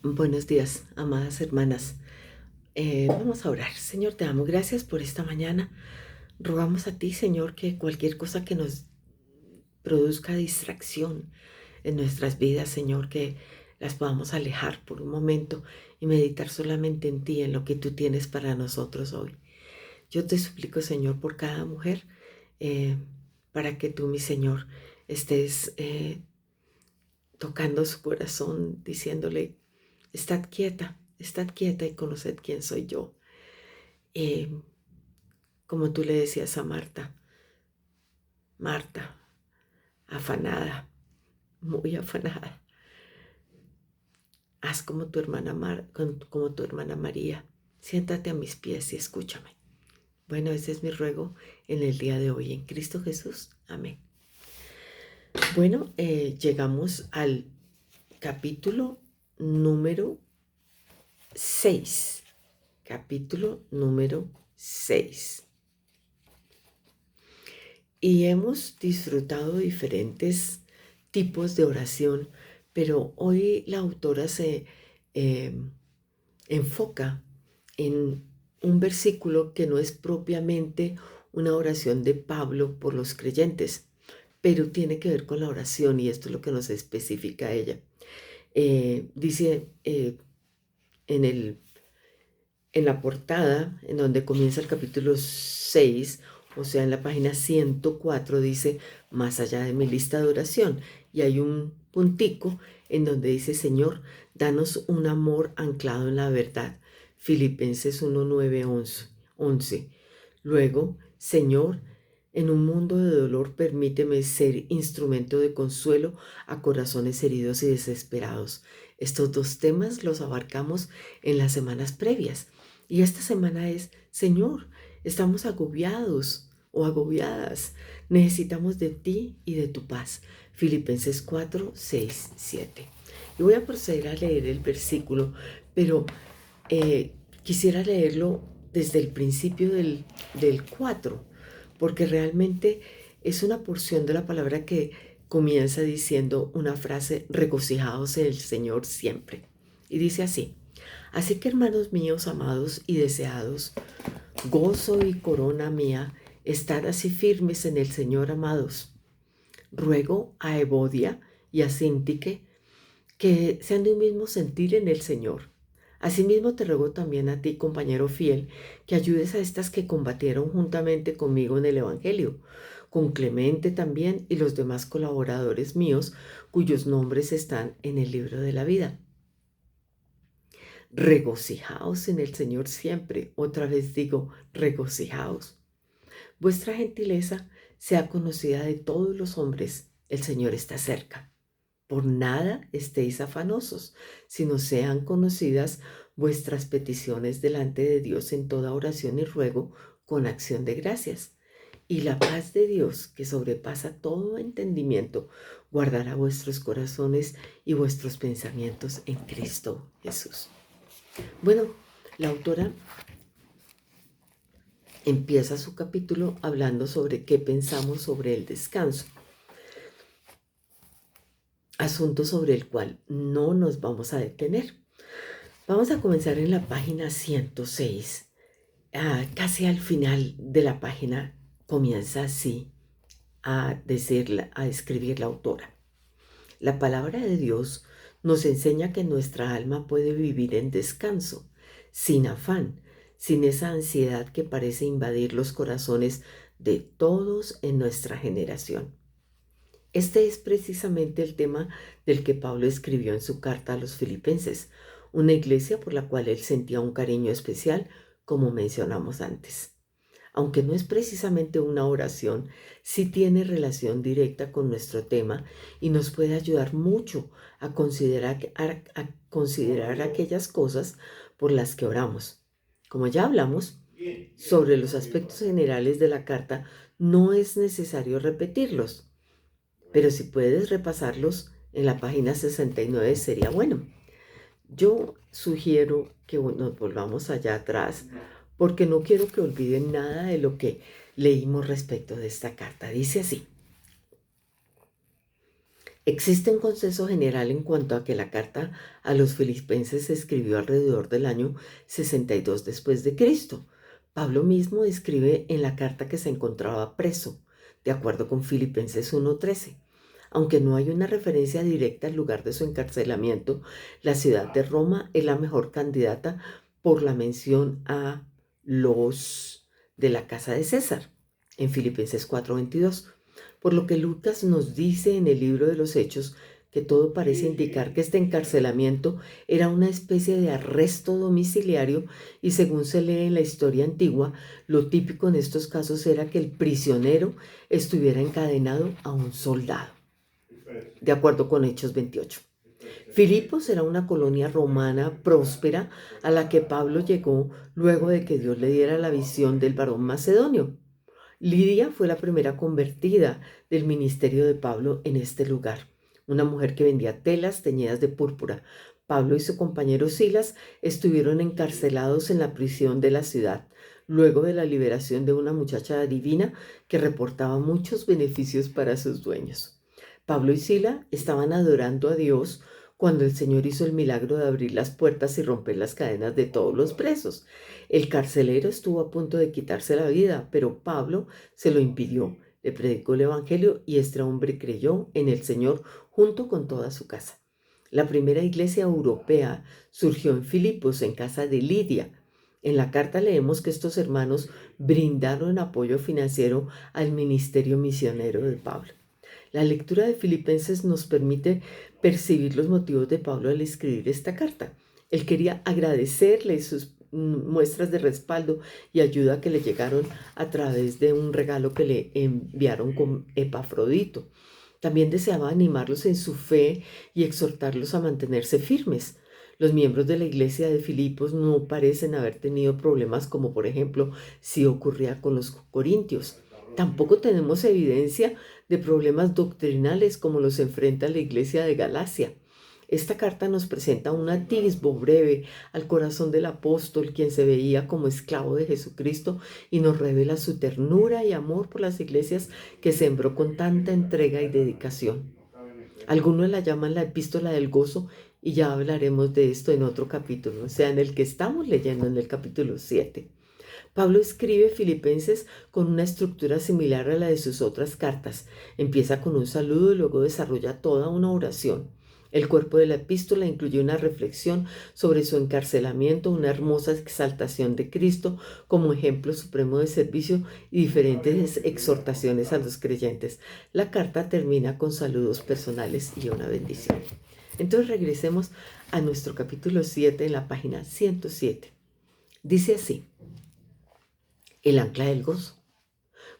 Buenos días, amadas hermanas. Vamos a orar. Señor, te damos gracias por esta mañana. Rogamos a ti, Señor, que cualquier cosa que nos produzca distracción en nuestras vidas, Señor, que las podamos alejar por un momento y meditar solamente en ti, en lo que tú tienes para nosotros hoy. Yo te suplico, Señor, por cada mujer, eh, para que tú, mi Señor, estés tocando su corazón, diciéndole: estad quieta y conoced quién soy yo. Eh, Como tú le decías a Marta, Marta, afanada, muy afanada, haz como tu hermana como tu hermana María, siéntate a mis pies y escúchame. Bueno, ese es mi ruego en el día de hoy, en Cristo Jesús. Amén. Bueno, llegamos al capítulo número 6. Capítulo número 6. Y hemos disfrutado diferentes tipos de oración, pero hoy la autora se eh, enfoca en un versículo que no es propiamente una oración de Pablo por los creyentes, pero tiene que ver con la oración y esto es lo que nos especifica ella. Dice en el en la portada, en donde comienza el capítulo 6, o sea, en la página 104, dice: más allá de mi lista de oración. Y hay un puntico en donde dice: Señor, danos un amor anclado en la verdad. Filipenses 1, 9, 11. Luego: Señor, en un mundo de dolor, permíteme ser instrumento de consuelo a corazones heridos y desesperados. Estos dos temas los abarcamos en las semanas previas. Y esta semana es: Señor, estamos agobiados o agobiadas. Necesitamos de ti y de tu paz. Filipenses 4, 6, 7. Y voy a proceder a leer el versículo, pero quisiera leerlo desde el principio del 4, porque realmente es una porción de la palabra que comienza diciendo una frase: regocijaos en el Señor siempre. Y dice así: así que, hermanos míos, amados y deseados, gozo y corona mía, estad así firmes en el Señor, amados. Ruego a Evodia y a Síntique que sean de un mismo sentir en el Señor. Asimismo te ruego también a ti, compañero fiel, que ayudes a estas que combatieron juntamente conmigo en el Evangelio, con Clemente también y los demás colaboradores míos, cuyos nombres están en el libro de la vida. Regocijaos en el Señor siempre. Otra vez digo, regocijaos. Vuestra gentileza sea conocida de todos los hombres. El Señor está cerca. Por nada estéis afanosos, sino sean conocidas vuestras peticiones delante de Dios en toda oración y ruego con acción de gracias. Y la paz de Dios, que sobrepasa todo entendimiento, guardará vuestros corazones y vuestros pensamientos en Cristo Jesús. Bueno, la autora empieza su capítulo hablando sobre qué pensamos sobre el descanso, asunto sobre el cual no nos vamos a detener. Vamos a comenzar en la página 106. Casi al final de la página comienza así a escribir la autora. La palabra de Dios nos enseña que nuestra alma puede vivir en descanso, sin afán, sin esa ansiedad que parece invadir los corazones de todos en nuestra generación. Este es precisamente el tema del que Pablo escribió en su carta a los Filipenses, una iglesia por la cual él sentía un cariño especial, como mencionamos antes. Aunque no es precisamente una oración, sí tiene relación directa con nuestro tema y nos puede ayudar mucho a considerar aquellas cosas por las que oramos. Como ya hablamos sobre los aspectos generales de la carta, no es necesario repetirlos, pero si puedes repasarlos en la página 69 sería bueno. Yo sugiero que nos volvamos allá atrás porque no quiero que olviden nada de lo que leímos respecto de esta carta. Dice así: Existe un consenso general en cuanto a que la carta a los filipenses se escribió alrededor del año 62 después de Cristo. Pablo mismo escribe en la carta que se encontraba preso, de acuerdo con Filipenses 1:13. Aunque no hay una referencia directa al lugar de su encarcelamiento, la ciudad de Roma es la mejor candidata por la mención a los de la casa de César en Filipenses 4:22. Por lo que Lucas nos dice en el libro de los Hechos que todo parece indicar que este encarcelamiento era una especie de arresto domiciliario y según se lee en la historia antigua, lo típico en estos casos era que el prisionero estuviera encadenado a un soldado, de acuerdo con Hechos 28. Filipos era una colonia romana próspera a la que Pablo llegó luego de que Dios le diera la visión del varón macedonio. Lidia fue la primera convertida del ministerio de Pablo en este lugar, una mujer que vendía telas teñidas de púrpura. Pablo y su compañero Silas estuvieron encarcelados en la prisión de la ciudad, luego de la liberación de una muchacha divina que reportaba muchos beneficios para sus dueños. Pablo y Sila estaban adorando a Dios cuando el Señor hizo el milagro de abrir las puertas y romper las cadenas de todos los presos. El carcelero estuvo a punto de quitarse la vida, pero Pablo se lo impidió. Le predicó el Evangelio y este hombre creyó en el Señor junto con toda su casa. La primera iglesia europea surgió en Filipos, en casa de Lidia. En la carta leemos que estos hermanos brindaron apoyo financiero al ministerio misionero de Pablo. La lectura de Filipenses nos permite percibir los motivos de Pablo al escribir esta carta. Él quería agradecerle sus muestras de respaldo y ayuda que le llegaron a través de un regalo que le enviaron con Epafrodito. También deseaba animarlos en su fe y exhortarlos a mantenerse firmes. Los miembros de la iglesia de Filipos no parecen haber tenido problemas como por ejemplo si ocurría con los corintios. Tampoco tenemos evidencia de problemas doctrinales como los enfrenta la iglesia de Galacia. Esta carta nos presenta un atisbo breve al corazón del apóstol, quien se veía como esclavo de Jesucristo, y nos revela su ternura y amor por las iglesias que sembró con tanta entrega y dedicación. Algunos la llaman la epístola del gozo y ya hablaremos de esto en otro capítulo, o sea, en el que estamos leyendo en el capítulo 7. Pablo escribe Filipenses con una estructura similar a la de sus otras cartas. Empieza con un saludo y luego desarrolla toda una oración. El cuerpo de la epístola incluye una reflexión sobre su encarcelamiento, una hermosa exaltación de Cristo como ejemplo supremo de servicio y diferentes exhortaciones a los creyentes. La carta termina con saludos personales y una bendición. Entonces regresemos a nuestro capítulo 7 en la página 107. Dice así: el ancla del gozo.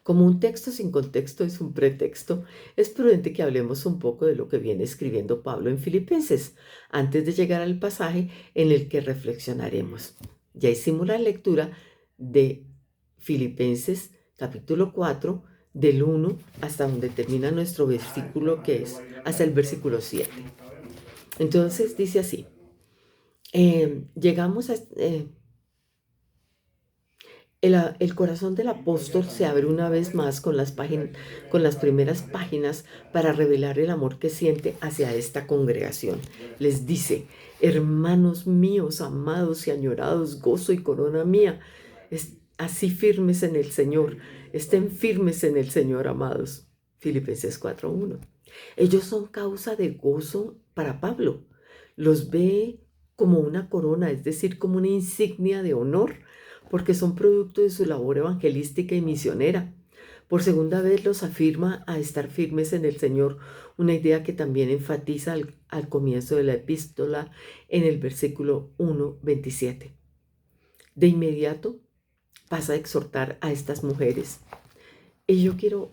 Como un texto sin contexto es un pretexto, es prudente que hablemos un poco de lo que viene escribiendo Pablo en Filipenses, antes de llegar al pasaje en el que reflexionaremos. Ya hicimos la lectura de Filipenses capítulo 4, del 1 hasta donde termina nuestro versículo, que es hasta el versículo 7. Entonces dice así, llegamos a... El corazón del apóstol se abre una vez más con las primeras páginas para revelar el amor que siente hacia esta congregación. Les dice: hermanos míos, amados y añorados, gozo y corona mía, así firmes en el Señor, estén firmes en el Señor, amados. Filipenses 4:1. Ellos son causa de gozo para Pablo. Los ve como una corona, es decir, como una insignia de honor, porque son producto de su labor evangelística y misionera. Por segunda vez los afirma a estar firmes en el Señor, una idea que también enfatiza al comienzo de la epístola en el versículo 1:27. De inmediato pasa a exhortar a estas mujeres. Y yo quiero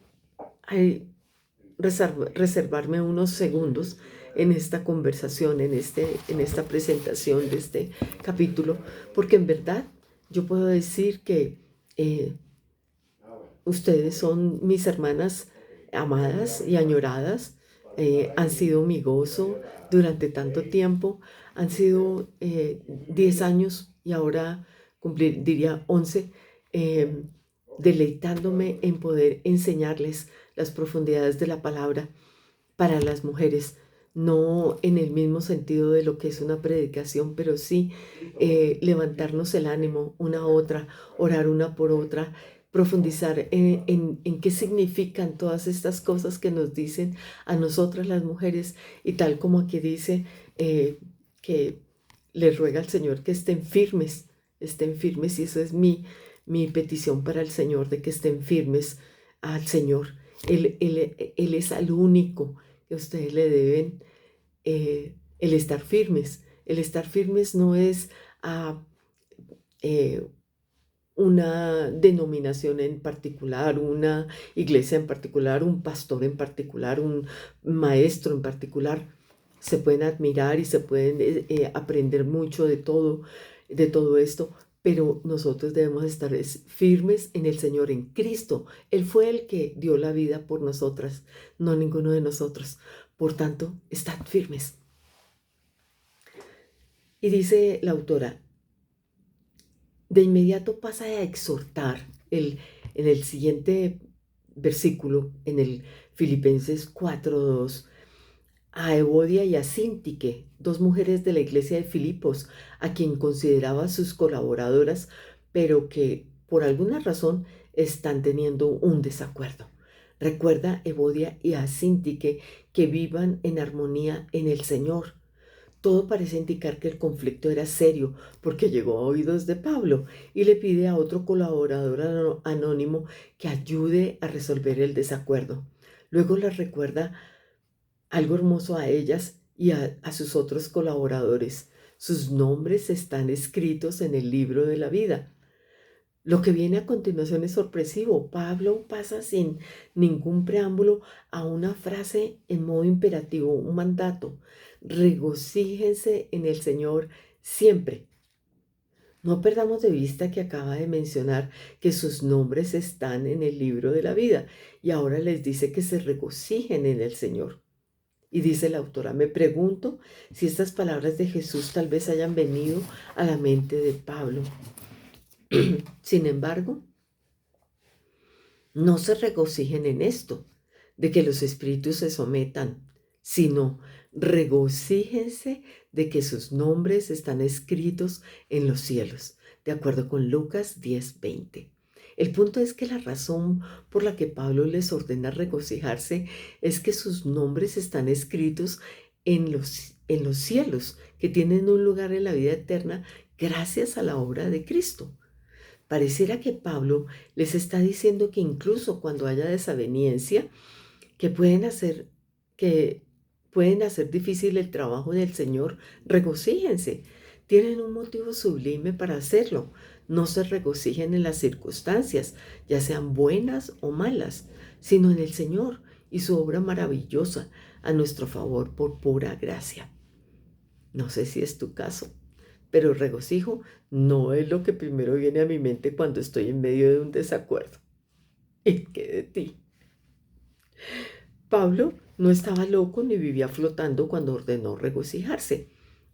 reservarme unos segundos en esta conversación, en esta presentación de este capítulo, porque en verdad yo puedo decir que ustedes son mis hermanas amadas y añoradas, han sido mi gozo durante tanto tiempo, han sido 10 años y ahora diría 11, deleitándome en poder enseñarles las profundidades de la palabra. para las mujeres, no en el mismo sentido de lo que es una predicación, pero sí levantarnos el ánimo una a otra, orar una por otra, profundizar en qué significan todas estas cosas que nos dicen a nosotras las mujeres, y tal como aquí dice que les ruega al Señor que estén firmes, y esa es mi petición para el Señor, de que estén firmes al Señor. Él es al único que ustedes le deben el estar firmes. El estar firmes no es a eh, una denominación en particular, una iglesia en particular, un pastor en particular, un maestro en particular. Se pueden admirar y se pueden aprender mucho de todo esto, pero nosotros debemos estar firmes en el Señor, en Cristo. Él fue el que dio la vida por nosotras, no ninguno de nosotros. Por tanto, estad firmes. Y dice la autora, de inmediato pasa a exhortar en el siguiente versículo, en el Filipenses 4:2, a Evodia y a Síntique, dos mujeres de la iglesia de Filipos, a quien consideraba sus colaboradoras, pero que por alguna razón están teniendo un desacuerdo. Recuerda, Evodia y a Síntique, que vivan en armonía en el Señor. Todo parece indicar que el conflicto era serio, porque llegó a oídos de Pablo y le pide a otro colaborador anónimo que ayude a resolver el desacuerdo. Luego les recuerda algo hermoso a ellas y a sus otros colaboradores. Sus nombres están escritos en el libro de la vida. Lo que viene a continuación es sorpresivo. Pablo pasa sin ningún preámbulo a una frase en modo imperativo, un mandato. Regocíjense en el Señor siempre. No perdamos de vista que acaba de mencionar que sus nombres están en el libro de la vida, y ahora les dice que se regocijen en el Señor. Y dice la autora, me pregunto si estas palabras de Jesús tal vez hayan venido a la mente de Pablo. Sin embargo, no se regocijen en esto, de que los espíritus se sometan, sino regocíjense de que sus nombres están escritos en los cielos, de acuerdo con Lucas 10:20. El punto es que la razón por la que Pablo les ordena regocijarse es que sus nombres están escritos en los cielos, que tienen un lugar en la vida eterna gracias a la obra de Cristo. Pareciera que Pablo les está diciendo que incluso cuando haya desaveniencia, que que pueden hacer difícil el trabajo del Señor, regocíjense. Tienen un motivo sublime para hacerlo. No se regocijen en las circunstancias, ya sean buenas o malas, sino en el Señor y su obra maravillosa a nuestro favor por pura gracia. No sé si es tu caso, pero regocijo no es lo que primero viene a mi mente cuando estoy en medio de un desacuerdo. ¿Y qué de ti? Pablo no estaba loco ni vivía flotando cuando ordenó regocijarse.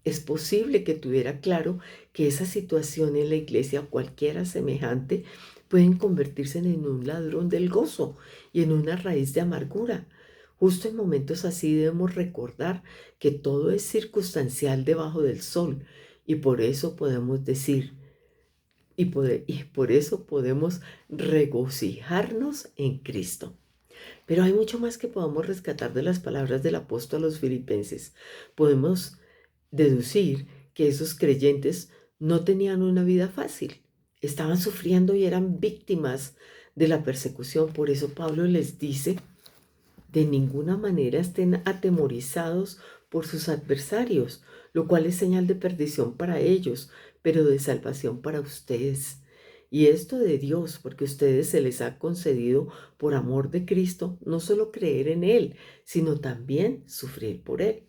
Es posible que tuviera claro que esa situación en la iglesia o cualquiera semejante pueden convertirse en un ladrón del gozo y en una raíz de amargura. Justo en momentos así debemos recordar que todo es circunstancial debajo del sol, y por eso podemos decir, y por eso podemos regocijarnos en Cristo. Pero hay mucho más que podamos rescatar de las palabras del apóstol a los filipenses. Podemos deducir que esos creyentes no tenían una vida fácil. Estaban sufriendo y eran víctimas de la persecución. Por eso Pablo les dice, de ninguna manera estén atemorizados por sus adversarios, lo cual es señal de perdición para ellos, pero de salvación para ustedes. Y esto de Dios, porque a ustedes se les ha concedido por amor de Cristo, no solo creer en Él, sino también sufrir por Él.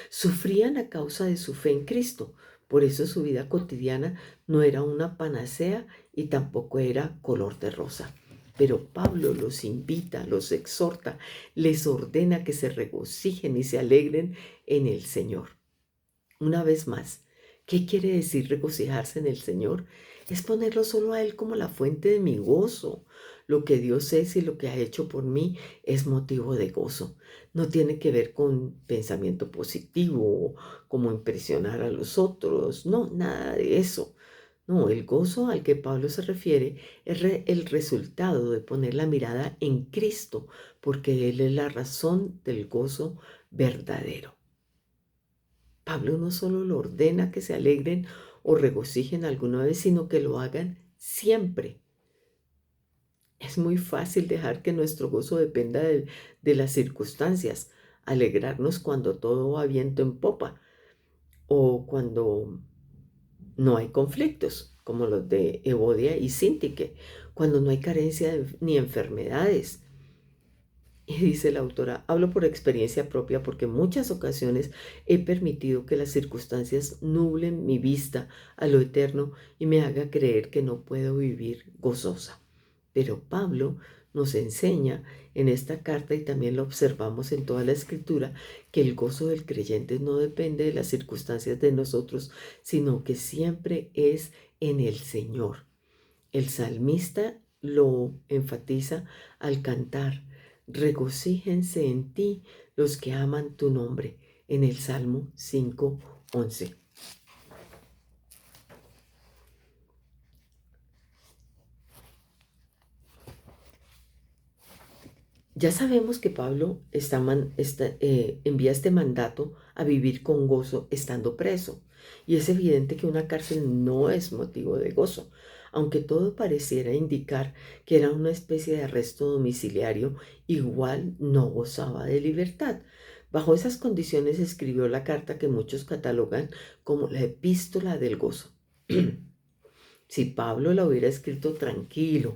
Sufrían a causa de su fe en Cristo, por eso su vida cotidiana no era una panacea y tampoco era color de rosa. Pero Pablo los invita, los exhorta, les ordena que se regocijen y se alegren en el Señor. Una vez más, ¿qué quiere decir regocijarse en el Señor? Es ponerlo solo a Él como la fuente de mi gozo, Lo que Dios es y lo que ha hecho por mí es motivo de gozo. No tiene que ver con pensamiento positivo, como impresionar a los otros. No, nada de eso. No, el gozo al que Pablo se refiere es el resultado de poner la mirada en Cristo, porque Él es la razón del gozo verdadero. Pablo no solo lo ordena que se alegren o regocijen alguna vez, sino que lo hagan siempre. Es muy fácil dejar que nuestro gozo dependa de las circunstancias, alegrarnos cuando todo va viento en popa o cuando no hay conflictos, como los de Evodia y Síntique, cuando no hay carencia ni enfermedades. Y dice la autora, hablo por experiencia propia porque en muchas ocasiones he permitido que las circunstancias nublen mi vista a lo eterno y me haga creer que no puedo vivir gozosa. Pero Pablo nos enseña en esta carta, y también lo observamos en toda la escritura, que el gozo del creyente no depende de las circunstancias de nosotros, sino que siempre es en el Señor. El salmista lo enfatiza al cantar, regocíjense en ti los que aman tu nombre, en el Salmo 5:11. Ya sabemos que Pablo envía este mandato a vivir con gozo estando preso. Y es evidente que una cárcel no es motivo de gozo, aunque todo pareciera indicar que era una especie de arresto domiciliario, igual no gozaba de libertad. Bajo esas condiciones escribió la carta que muchos catalogan como la epístola del gozo. Si Pablo la hubiera escrito tranquilo,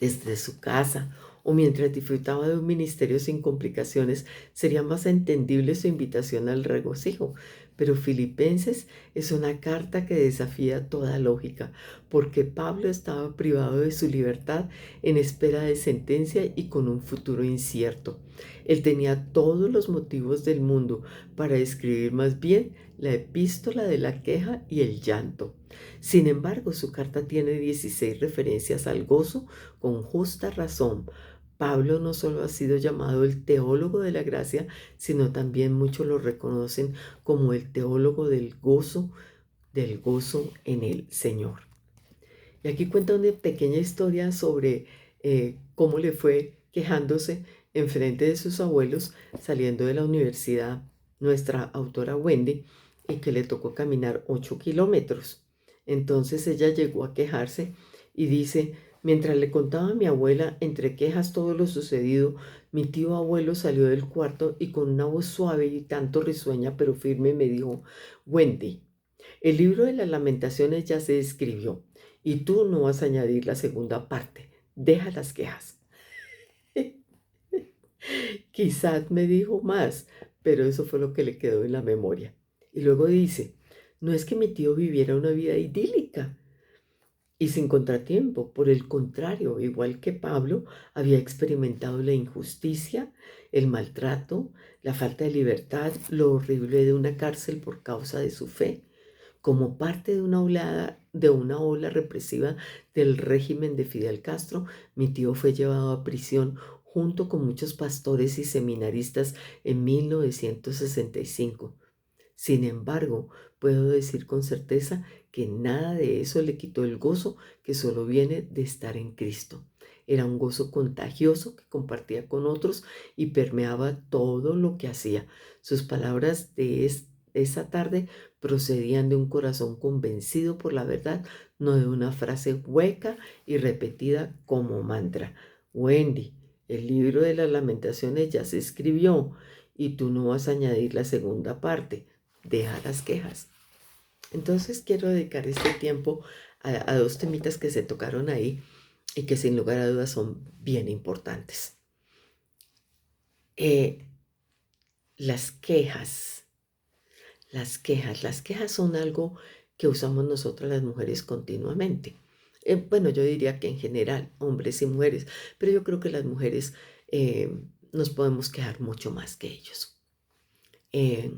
desde su casa o mientras disfrutaba de un ministerio sin complicaciones, sería más entendible su invitación al regocijo. Pero Filipenses es una carta que desafía toda lógica, porque Pablo estaba privado de su libertad en espera de sentencia y con un futuro incierto. Él tenía todos los motivos del mundo para escribir más bien la epístola de la queja y el llanto. Sin embargo, su carta tiene 16 referencias al gozo con justa razón. Pablo no solo ha sido llamado el teólogo de la gracia, sino también muchos lo reconocen como el teólogo del gozo en el Señor. Y aquí cuenta una pequeña historia sobre cómo le fue quejándose en frente de sus abuelos saliendo de la universidad, nuestra autora Wendy, y que le tocó caminar 8 kilómetros. Entonces ella llegó a quejarse y dice, mientras le contaba a mi abuela entre quejas todo lo sucedido, mi tío abuelo salió del cuarto y con una voz suave y tanto risueña pero firme me dijo, Wendy, el libro de las lamentaciones ya se escribió y tú no vas a añadir la segunda parte. Deja las quejas. Quizás me dijo más, pero eso fue lo que le quedó en la memoria. Y luego dice, no es que mi tío viviera una vida idílica y sin contratiempo. Por el contrario, igual que Pablo, había experimentado la injusticia, el maltrato, la falta de libertad, lo horrible de una cárcel por causa de su fe. Como parte de una ola represiva del régimen de Fidel Castro, mi tío fue llevado a prisión junto con muchos pastores y seminaristas en 1965. Sin embargo, puedo decir con certeza que nada de eso le quitó el gozo que solo viene de estar en Cristo. Era un gozo contagioso que compartía con otros y permeaba todo lo que hacía. Sus palabras de esa tarde procedían de un corazón convencido por la verdad, no de una frase hueca y repetida como mantra. Wendy, el libro de las lamentaciones ya se escribió y tú no vas a añadir la segunda parte. Deja las quejas. Entonces quiero dedicar este tiempo a dos temitas que se tocaron ahí y que sin lugar a dudas son bien importantes. Eh, las quejas, las quejas son algo que usamos nosotras las mujeres continuamente. Bueno, yo diría que en general, hombres y mujeres, pero yo creo que las mujeres nos podemos quejar mucho más que ellos. Eh,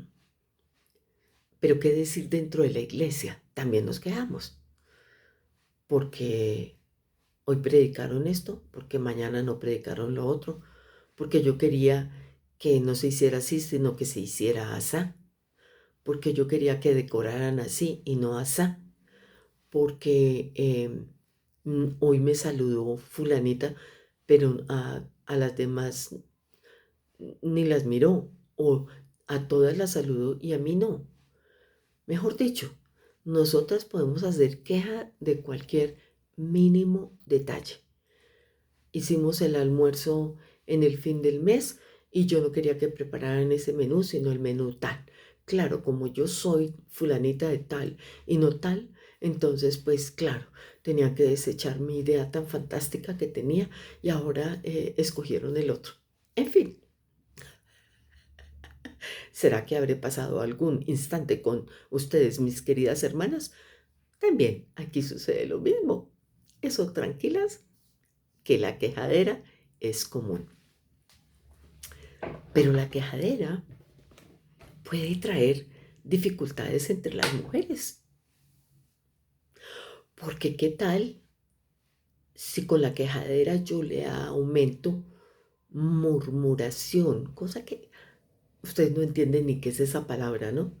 pero qué decir dentro de la iglesia, también nos quejamos, porque hoy predicaron esto, porque mañana no predicaron lo otro, porque yo quería que no se hiciera así, sino que se hiciera asá, porque yo quería que decoraran así y no asá, porque hoy me saludó fulanita, pero a las demás ni las miró, o a todas las saludó y a mí no. Mejor dicho, nosotras podemos hacer queja de cualquier mínimo detalle. Hicimos el almuerzo en el fin del mes y yo no quería que prepararan ese menú, sino el menú tal. Claro, como yo soy fulanita de tal y no tal, entonces pues claro, tenía que desechar mi idea tan fantástica que tenía y ahora escogieron el otro. En fin, ¿será que habré pasado algún instante con ustedes, mis queridas hermanas? También aquí sucede lo mismo. Eso tranquilas, que la quejadera es común. Pero la quejadera puede traer dificultades entre las mujeres. Porque ¿qué tal si con la quejadera yo le aumento murmuración? Cosa que ustedes no entienden ni qué es esa palabra, ¿no?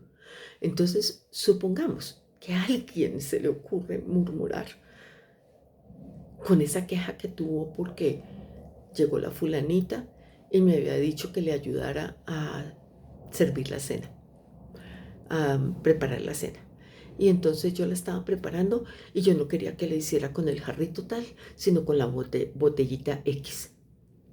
Entonces, supongamos que a alguien se le ocurre murmurar con esa queja que tuvo porque llegó la fulanita y me había dicho que le ayudara a servir la cena, a preparar la cena. Y entonces yo la estaba preparando y yo no quería que le hiciera con el jarrito tal, sino con la botellita X.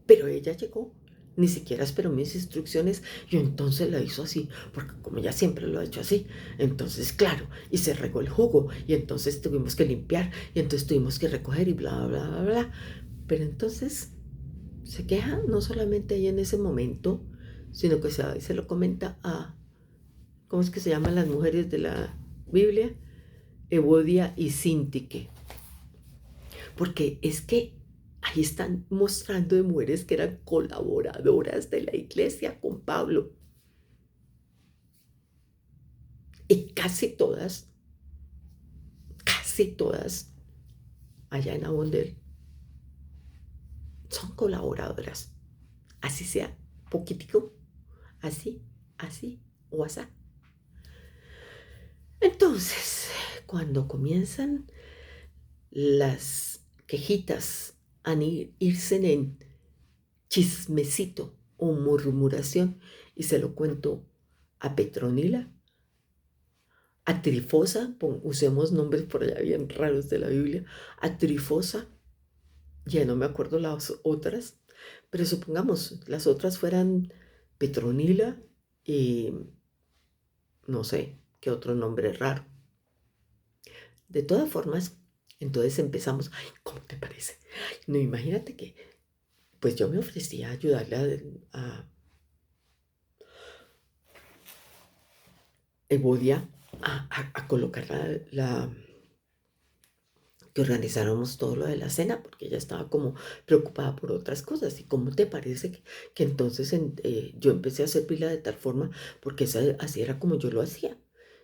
Pero ella llegó, ni siquiera esperó mis instrucciones y entonces la hizo así, porque como ella siempre lo ha hecho así, entonces claro, y se regó el jugo y entonces tuvimos que limpiar y entonces tuvimos que recoger y bla, bla, bla, bla. Pero entonces se queja no solamente ahí en ese momento, sino que se lo comenta a, ¿cómo es que se llaman las mujeres de la Biblia? Evodia y Sintique. Porque es que ahí están mostrando de mujeres que eran colaboradoras de la iglesia con Pablo. Y casi todas, allá en Abondel, son colaboradoras. Así sea, poquitico, así, así o así. Entonces, cuando comienzan las quejitas a irse en chismecito o murmuración, y se lo cuento a Petronila, a Trifosa, usemos nombres por allá bien raros de la Biblia, a Trifosa, ya no me acuerdo las otras, pero supongamos las otras fueran Petronila y no sé qué otro nombre raro. De todas formas, entonces empezamos, ay, ¿cómo te parece? Ay, no, imagínate que, pues yo me ofrecía a ayudarle a Evodia a colocar que organizáramos todo lo de la cena, porque ella estaba como preocupada por otras cosas. ¿Y cómo te parece que entonces yo empecé a servirla de tal forma, porque así era como yo lo hacía?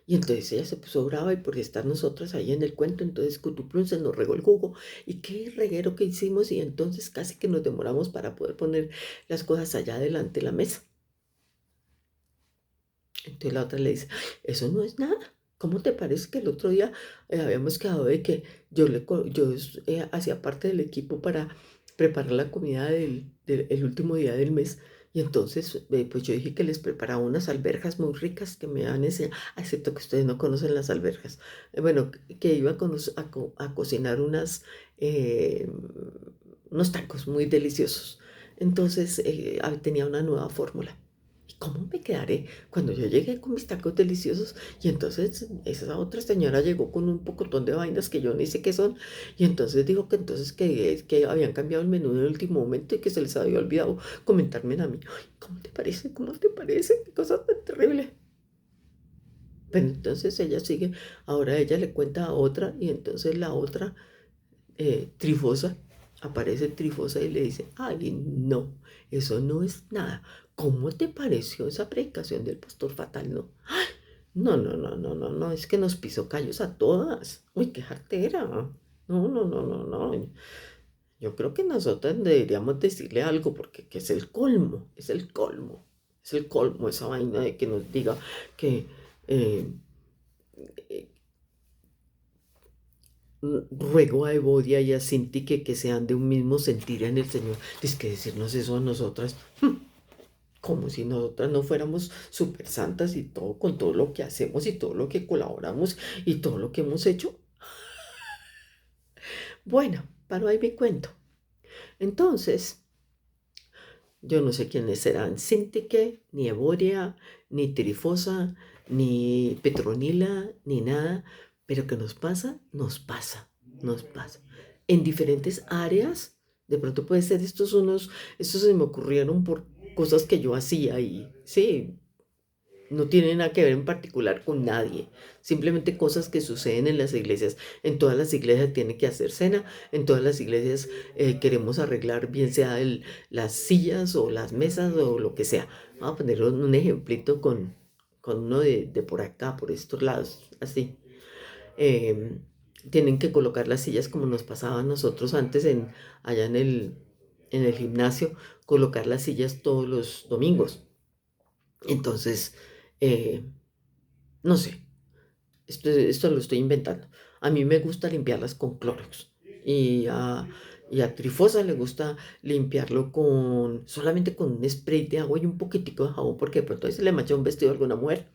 Y entonces ella se puso brava y por estar nosotras ahí en el cuento, entonces Cutuplum se nos regó el jugo. Y qué reguero que hicimos y entonces casi que nos demoramos para poder poner las cosas allá delante de la mesa. Entonces la otra le dice, "Ay, eso no es nada. ¿Cómo te parece que el otro día habíamos quedado de que yo hacía parte del equipo para preparar la comida el último día del mes? Y entonces, pues yo dije que les preparaba unas alberjas muy ricas que me van a enseñar, excepto que ustedes no conocen las alberjas. Bueno, que iba a cocinar eh, unos tacos muy deliciosos. Entonces, tenía una nueva fórmula. ¿Y cómo me quedaré cuando yo llegué con mis tacos deliciosos? Y entonces esa otra señora llegó con un pocotón de vainas que yo ni sé qué son. Y entonces dijo que entonces que habían cambiado el menú en el último momento y que se les había olvidado comentarme a mí. Ay, ¿cómo te parece? ¿Cómo te parece? Qué cosa tan terrible. Pero entonces ella sigue, ahora ella le cuenta a otra y entonces la otra Trifosa, aparece Trifosa y le dice, ay, no, eso no es nada. ¿Cómo te pareció esa predicación del pastor Fatal? No, ay, no, no, no, no, no, no, es que nos pisó callos a todas. Uy, qué jartera. No, no, no, no, no. Yo creo que nosotras deberíamos decirle algo porque que es el colmo, es el colmo, es el colmo esa vaina de que nos diga que eh, eh, ruego a Evodia y a Cinti que sean de un mismo sentir en el Señor. Es que decirnos eso a nosotras, como si nosotras no fuéramos súper santas y todo, con todo lo que hacemos y todo lo que colaboramos y todo lo que hemos hecho. Bueno, para ahí me cuento. Entonces, yo no sé quiénes serán Sintique, ni Evoria, ni Trifosa, ni Petronila, ni nada, pero que nos pasa, nos pasa, nos pasa. En diferentes áreas, de pronto puede ser estos se me ocurrieron por cosas que yo hacía y sí, no tiene nada que ver en particular con nadie, simplemente cosas que suceden en las iglesias. En todas las iglesias tiene que hacer cena, en todas las iglesias queremos arreglar bien sea las sillas o las mesas o lo que sea. Vamos a poner un ejemplito con uno de por acá, por estos lados, así. Eh, Tienen que colocar las sillas como nos pasaba a nosotros antes allá en el gimnasio, colocar las sillas todos los domingos. Entonces, eh, no sé, esto lo estoy inventando. A mí me gusta limpiarlas con Clorox y a Trifosa le gusta limpiarlo solamente con un spray de agua y un poquitico de jabón porque de pronto ahí se le mancha un vestido a alguna mujer.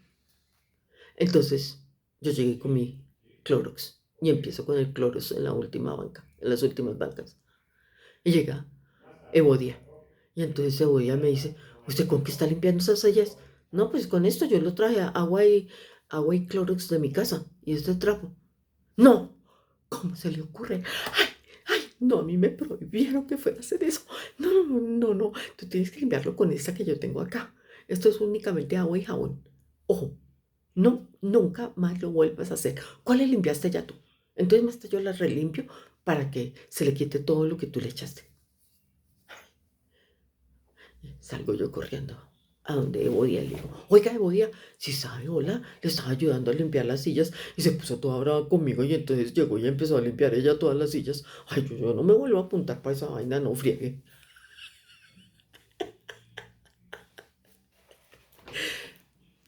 Entonces yo llegué con mi Clorox y empiezo con el Clorox en la última banca, en las últimas bancas. Y llega Evodia. Y entonces Evodia me dice, ¿usted con qué está limpiando esas ollas? No, pues con esto yo lo traje agua y Clorox de mi casa y este trapo. No, ¿cómo se le ocurre? Ay, ay, no, a mí me prohibieron que fuera a hacer eso. No, no, no, no, tú tienes que limpiarlo con esta que yo tengo acá. Esto es únicamente agua y jabón. Ojo, no, nunca más lo vuelvas a hacer. ¿Cuáles limpiaste ya tú? Entonces más yo las relimpio para que se le quite todo lo que tú le echaste. Salgo yo corriendo a donde Evodia le digo, oiga Evodia, si sabe, hola, le estaba ayudando a limpiar las sillas y se puso toda brava conmigo y entonces llegó y empezó a limpiar ella todas las sillas. Ay, yo no me vuelvo a apuntar para esa vaina, no friegue.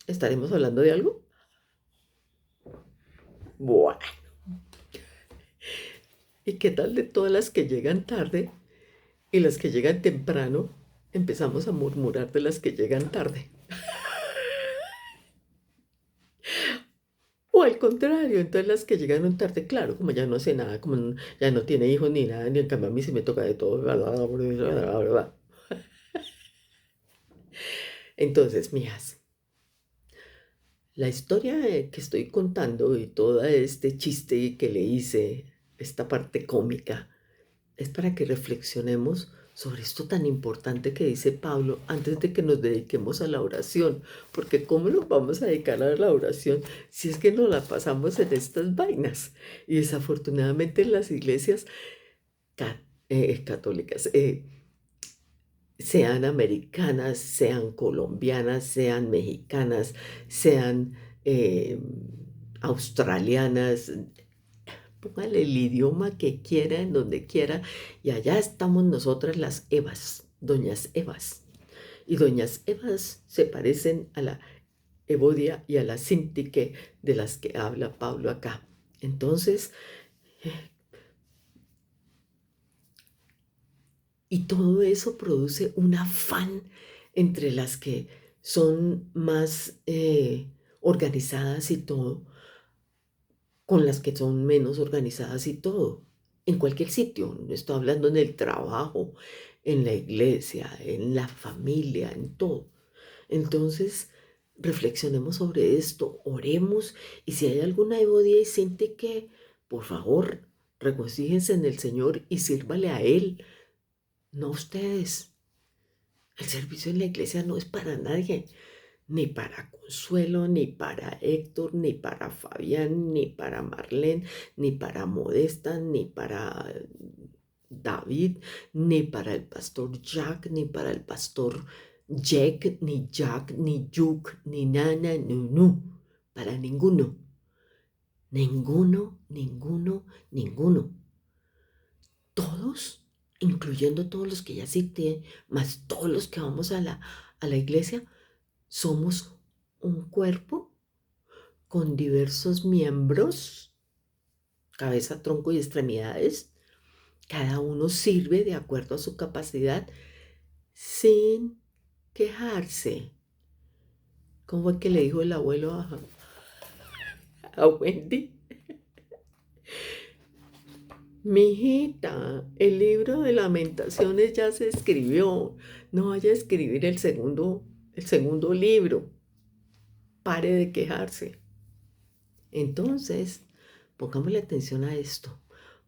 ¿Estaremos hablando de algo? Bueno, ¿y qué tal de todas las que llegan tarde y las que llegan temprano? Empezamos a murmurar de las que llegan tarde. O al contrario, entonces las que llegaron tarde, claro, como ya no hace nada, como ya no tiene hijos ni nada, ni en cambio a mí sí me toca de todo. Entonces, mijas, la historia que estoy contando y todo este chiste que le hice, esta parte cómica, es para que reflexionemos sobre esto tan importante que dice Pablo antes de que nos dediquemos a la oración, porque ¿cómo nos vamos a dedicar a la oración si es que nos la pasamos en estas vainas? Y desafortunadamente en las iglesias católicas, sean americanas, sean colombianas, sean mexicanas, sean eh, australianas, póngale el idioma que quiera, en donde quiera, y allá estamos nosotras las Evas, doñas Evas. Y doñas Evas se parecen a la Evodia y a la Sintique de las que habla Pablo acá. Entonces, y todo eso produce un afán entre las que son más organizadas y todo, con las que son menos organizadas y todo. En cualquier sitio, no estoy hablando en el trabajo, en la iglesia, en la familia, en todo. Entonces, reflexionemos sobre esto, oremos y si hay alguna evodia y siente que, por favor, regocíjense en el Señor y sírvale a Él, no a ustedes. El servicio en la iglesia no es para nadie, ni para Consuelo, ni para Héctor, ni para Fabián, ni para Marlene, ni para Modesta, ni para David, ni para el pastor Jack, ni para el pastor Jack, ni Juk, ni Nana, no, para ninguno. Ninguno, ninguno, ninguno. Todos incluyendo todos los que ya cité, más todos los que vamos a la iglesia, somos un cuerpo con diversos miembros, cabeza, tronco y extremidades. Cada uno sirve de acuerdo a su capacidad sin quejarse. ¿Cómo fue que le dijo el abuelo a Wendy? Mijita, el libro de Lamentaciones ya se escribió. No vaya a escribir el segundo libro. Pare de quejarse. Entonces, pongámosle atención a esto,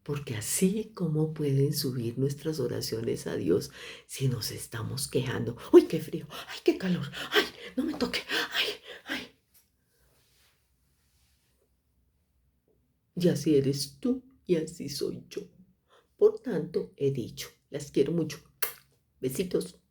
porque así como pueden subir nuestras oraciones a Dios si nos estamos quejando. ¡Uy, qué frío! ¡Ay, qué calor! ¡Ay, no me toque! ¡Ay, ay! Y así eres tú y así soy yo. Por tanto, he dicho, las quiero mucho. Besitos.